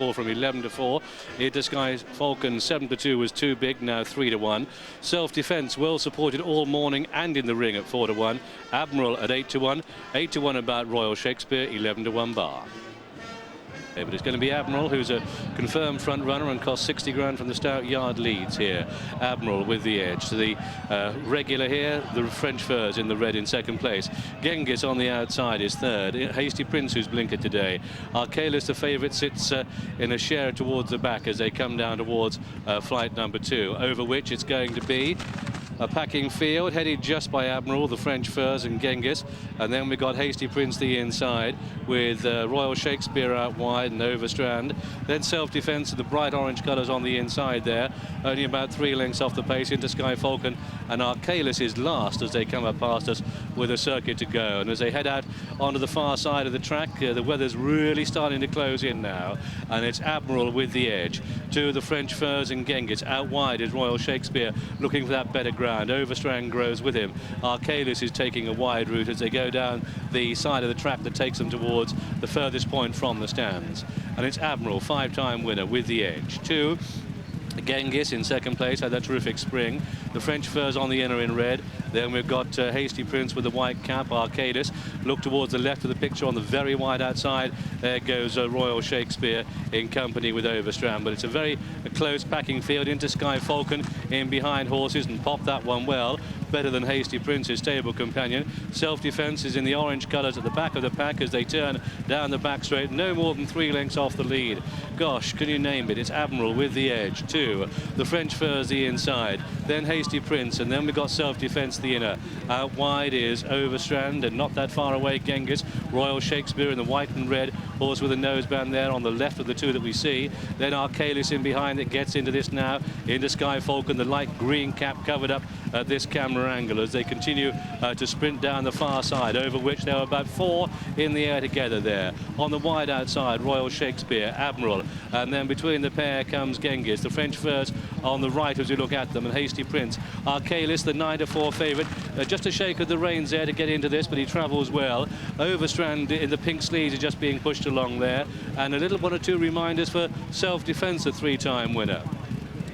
From 11 to 4. Into Sky Falcon 7 to 2 was too big, now 3 to 1. Self-Defense well supported all morning and in the ring at 4 to 1. Admiral at 8 to 1. 8 to 1 about Royal Shakespeare, 11 to 1 bar. But it's going to be Admiral, who's a confirmed front runner and cost 60 grand from the stout yard leads here. Admiral with the edge. So the regular here, the French Furs in the red in second place. Genghis on the outside is third. Hasty Prince, who's blinkered today. Arcalis, the favourite, sits in a share towards the back as they come down towards flight number 2, over which it's going to be a packing field headed just by Admiral, the French Furs and Genghis, and then we've got Hasty Prince the inside with Royal Shakespeare out wide and Overstrand, then Self-Defense and the bright orange colours on the inside there, only about 3 lengths off the pace. Into Sky Falcon and Arcalis is last as they come up past us with a circuit to go, and as they head out onto the far side of the track, the weather's really starting to close in now, and it's Admiral with the edge to the French Furs and Genghis. Out wide is Royal Shakespeare looking for that better ground. Overstrand grows with him. Arcalis is taking a wide route as they go down the side of the track that takes them towards the furthest point from the stands, and it's Admiral, 5-time winner, with the edge. 2 Genghis in second place, had that terrific spring. The French Furs on the inner in red. Then we've got Hasty Prince with the white cap. Arcalis. Look towards the left of the picture on the very wide outside. There goes Royal Shakespeare in company with Overstrand. But it's a very close packing field. Into Sky Falcon in behind horses and popped that one well. Better than Hasty Prince's stable companion. Self-Defense is in the orange colours at the back of the pack as they turn down the back straight. No more than 3 lengths off the lead. Gosh, can you name it? It's Admiral with the edge. 2 the French Furs the inside. Then Hasty Prince, and then we've got Self-Defense the inner. Out wide is Overstrand, and not that far away Genghis. Royal Shakespeare in the white and red horse with a noseband there on the left of the 2 that we see. Then Arcalis in behind that gets into this now. Into Sky Falcon, the light green cap covered up at this camera angle as they continue to sprint down the far side, over which there are about 4 in the air together there. On the wide outside, Royal Shakespeare, Admiral, and then between the pair comes Genghis. The French Furs on the right as we look at them, and Hasty Prince. Arcalis, the 9 to 4 favourite, just a shake of the reins there to get into this, but he travels well. Overstrand in the pink sleeves is just being pushed along there, and a little 1 or 2 reminders for Self-Defense, a 3-time winner.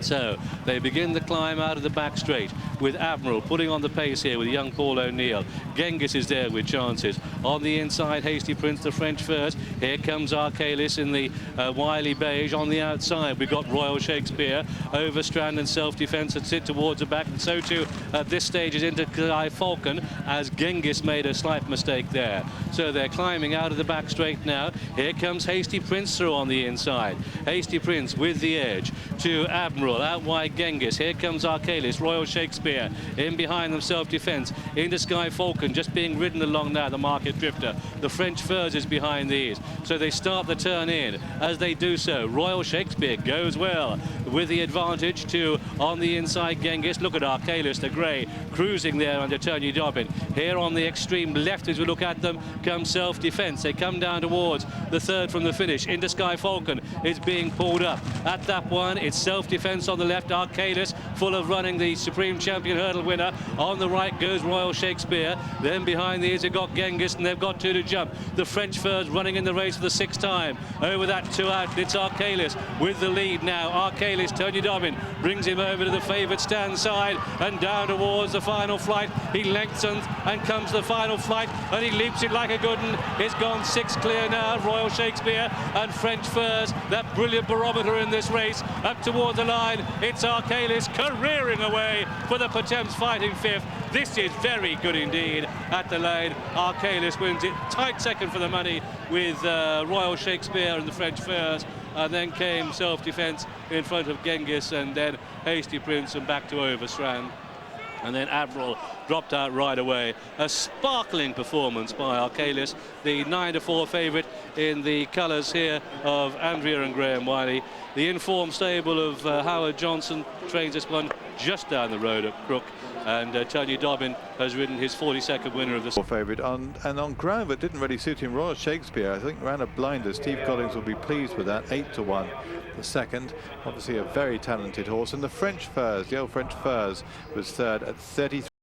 So they begin the climb out of the back straight with Admiral putting on the pace here with young Paul O'Neill. Genghis is there with chances. On the inside, Hasty Prince, the French Furs. Here comes Arcalis in the wily beige. On the outside, we've got Royal Shakespeare, Overstrand and Self-Defense that sit towards the back, and so too at this stage is Into Sky Falcon, as Genghis made a slight mistake there. So they're climbing out of the back straight now. Here comes Hasty Prince through on the inside. Hasty Prince with the edge to Admiral. Out wide Genghis. Here comes Arcalis, Royal Shakespeare in behind them. Self-Defense. Into Sky Falcon just being ridden along now, the market drifter. The French Furs is behind these, so they start the turn in. As they do so, Royal Shakespeare goes well with the advantage to on the inside Genghis. Look at Arcalis, the grey, cruising there under Tony Dobbin. Here on the extreme left as we look at them comes Self-Defense. They come down towards the 3rd from the finish. Into Sky Falcon is being pulled up. At that one, it's Self-Defense on the left. Arcalis full of running, the Supreme Champion hurdle winner. On the right goes Royal Shakespeare. Then behind these they've got Genghis, and they've got 2 to jump. The French Furs running in the race for the 6th time. Over that 2 out, it's Arcalis with the lead now. Arcalis, Tony Dobbin brings him over to the favoured stand side and down towards the final flight. He lengthens and comes to the final flight, and he leaps it like a good one. It's gone 6 clear now. Royal Shakespeare and French Furs, that brilliant barometer in this race, up towards the line. It's Arcalis careering away for the Pertemps fighting 5th. This is very good indeed at the lane. Arcalis wins it, tight second for the money with Royal Shakespeare and the French Furs, and then came Self-Defense in front of Genghis, and then Hasty Prince, and back to Overstrand. And then Admiral dropped out right away. A sparkling performance by Arcalis, the 9 to 4 favourite in the colours here of Andrea and Graham Wiley. The informed stable of Howard Johnson trains this one just down the road at Crook, and Tony Dobbin has ridden his 42nd winner of the favourite and on ground that didn't really suit him. Royal Shakespeare, I think, ran a blinder. Steve Collins will be pleased with that. 8 to 1 the second, obviously a very talented horse. And the French Furs, the old French Furs, was third at 33.